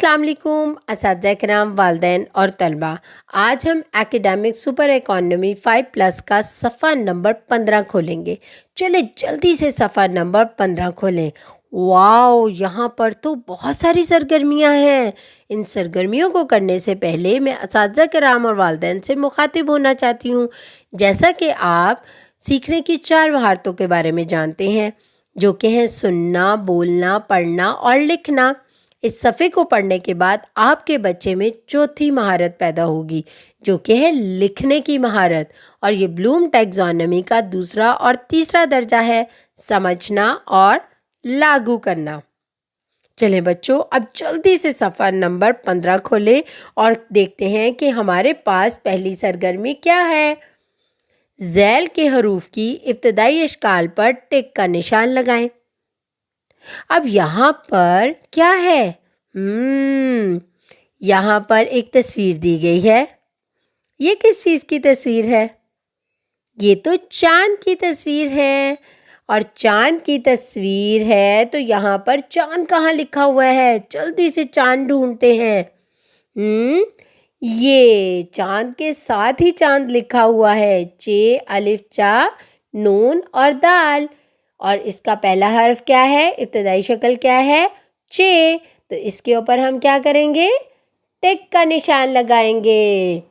अस्सलाम वालेकुम असातिज़ा किराम, वालिदैन और तलबा। आज हम एकेडमिक सुपर इकॉनमी 5+ का सफ़ा नंबर 15 खोलेंगे। चले जल्दी से सफ़ा नंबर 15 खोलें। वाओ, यहाँ पर तो बहुत सारी सरगर्मियाँ हैं। इन सरगर्मियों को करने से पहले मैं असातिज़ा किराम और वालिदैन से मुखातिब होना चाहती हूँ। जैसा कि आप सीखने की 4 महारतों के बारे में जानते हैं, जो कि हैं सुनना, बोलना, पढ़ना और लिखना। इस सफ़े को पढ़ने के बाद आपके बच्चे में चौथी महारत पैदा होगी, जो कि है लिखने की महारत। और ये ब्लूम टैक्सोनॉमी का दूसरा और तीसरा दर्जा है, समझना और लागू करना। चलें बच्चों, अब जल्दी से सफ़ा नंबर 15 खोलें और देखते हैं कि हमारे पास पहली सरगर्मी क्या है। ज़ैल के हरूफ की इब्तदाई अशकाल पर टिक का निशान लगाएं। अब यहाँ पर क्या है? यहाँ पर एक तस्वीर दी गई है। ये किस चीज़ की तस्वीर है? ये तो चांद की तस्वीर है। और चांद की तस्वीर है तो यहाँ पर चांद कहाँ लिखा हुआ है? जल्दी से चांद ढूंढते हैं। ये चांद के साथ ही चांद लिखा हुआ है, चे, अलिफ, चा, नून और दाल। और इसका पहला हर्फ क्या है? इब्तदाई शक्ल क्या है? चे। तो इसके ऊपर हम क्या करेंगे? टिक का निशान लगाएंगे।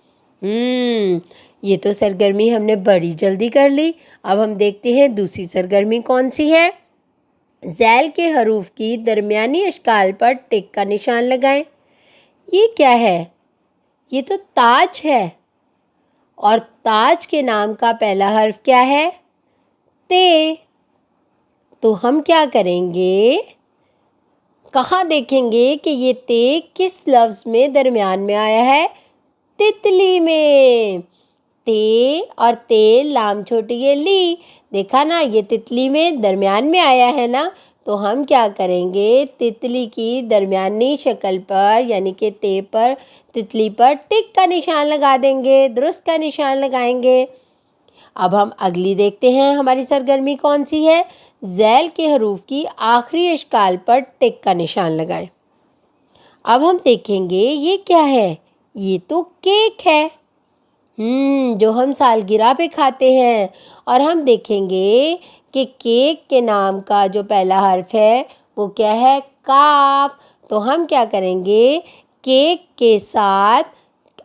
ये तो सरगर्मी हमने बड़ी जल्दी कर ली। अब हम देखते हैं दूसरी सरगर्मी कौन सी है। ज़ैल के हरूफ की दरमियानी अशकाल पर टिक का निशान लगाएं। ये क्या है? ये तो ताज है। और ताज के नाम का पहला हर्फ क्या है? ते। तो हम क्या करेंगे? कहाँ देखेंगे कि ये ते किस लफ्ज़ में दरमियान में आया है? तितली में। ते और ते लाम छोटी ये ली, देखा ना, ये तितली में दरमियान में आया है ना। तो हम क्या करेंगे? तितली की दरमियानी शक्ल पर यानी कि ते पर, तितली पर टिक का निशान लगा देंगे, दुरुस्त का निशान लगाएंगे। अब हम अगली देखते हैं हमारी सरगर्मी कौन सी है। ज़ैल के हरूफ की आखिरी अशकाल पर टिक का निशान लगाएं। अब हम देखेंगे ये क्या है। ये तो केक है, जो हम सालगिरह पे खाते हैं। और हम देखेंगे कि केक के नाम का जो पहला हर्फ है वो क्या है? काफ। तो हम क्या करेंगे? केक के साथ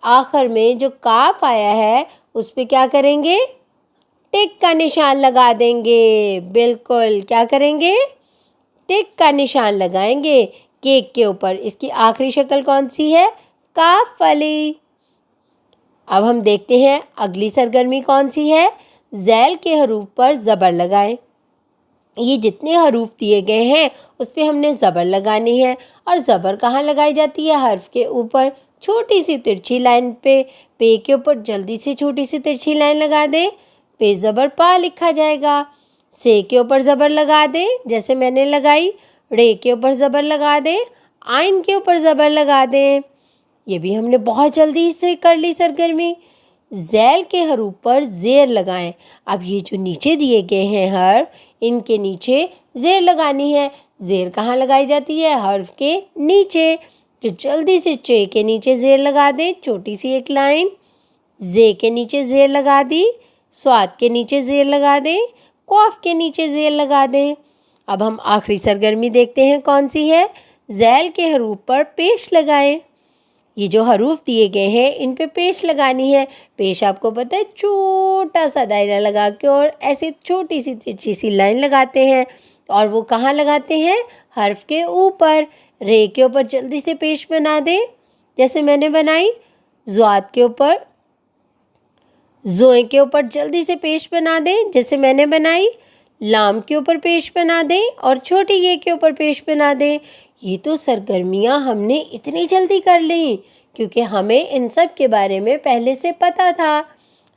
आखिर में जो काफ आया है उस पे क्या करेंगे? टिक का निशान लगा देंगे। बिल्कुल, क्या करेंगे? टिक का निशान लगाएंगे केक के ऊपर। इसकी आखिरी शक्ल कौन सी है? काफ वाली। अब हम देखते हैं अगली सरगर्मी कौन सी है। ज़ैल के हरूफ पर ज़बर लगाएं। ये जितने हरूफ दिए गए हैं उस पे हमने ज़बर लगानी है। और ज़बर कहाँ लगाई जाती है? हर्फ के ऊपर छोटी सी तिरछी लाइन पे के ऊपर जल्दी से छोटी सी तिरछी लाइन लगा दें। पे ज़बर पा लिखा जाएगा। से के ऊपर ज़बर लगा दें जैसे मैंने लगाई। रे के ऊपर ज़बर लगा दें। आइन के ऊपर ज़बर लगा दें। ये भी हमने बहुत जल्दी से कर ली सरगर्मी। ज़ैल के हरूफ पर ज़ेर लगाएं। अब ये जो नीचे दिए गए हैं हर्फ, इनके नीचे ज़ेर लगानी है। ज़ेर कहाँ लगाई जाती है? हर्फ के नीचे। तो जल्दी से चे के नीचे ज़ेर लगा दें, छोटी सी एक लाइन। जे के नीचे ज़ेर लगा दी। स्वाद के नीचे ज़ेर लगा दें। कॉफ के नीचे ज़ेर लगा दें। अब हम आखिरी सरगर्मी देखते हैं कौन सी है। ज़ैल के हरूफ पर पेश लगाएं। ये जो हरूफ दिए गए हैं इन पे पेश लगानी है। पेश आपको पता है, छोटा सा दायरा लगा के और ऐसे छोटी सी तिरछी सी लाइन लगाते हैं। और वो कहाँ लगाते हैं? हर्फ के ऊपर। रे के ऊपर जल्दी से पेश बना दें जैसे मैंने बनाई। ज़्वाद के ऊपर, ज़ोए के ऊपर जल्दी से पेश बना दें जैसे मैंने बनाई। लाम के ऊपर पेश बना दें और छोटी ये के ऊपर पेश बना दें। ये तो सरगर्मियाँ हमने इतनी जल्दी कर ली क्योंकि हमें इन सब के बारे में पहले से पता था।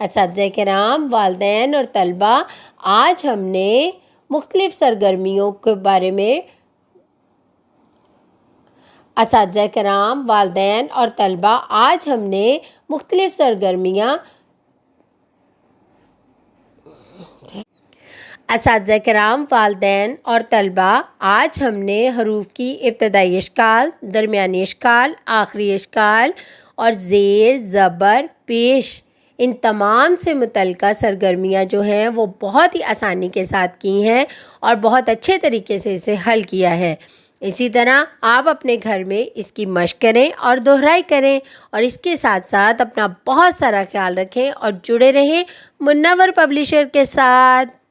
असातिज़ा किराम, वालिदैन और तलबा, आज हमने मुख्तलिफ़ सरगर्मियों के बारे में असातिज़ा किराम, वालिदैन और तलबा, आज हमने मुख्तलिफ़ सरगर्मियाँ اساتذہ کرام، والدین اور طلباء، آج ہم نے حروف کی ابتدائی اشکال، درمیانی اشکال، آخری اشکال اور زیر، زبر، پیش، ان تمام سے متعلقہ سرگرمیاں جو ہیں وہ بہت ہی آسانی کے ساتھ کی ہیں اور بہت اچھے طریقے سے اسے حل کیا ہے۔ اسی طرح آپ اپنے گھر میں اس کی مشق کریں اور دہرائی کریں، اور اس کے ساتھ ساتھ اپنا بہت سارا خیال رکھیں اور جڑے رہیں منور پبلشر کے ساتھ۔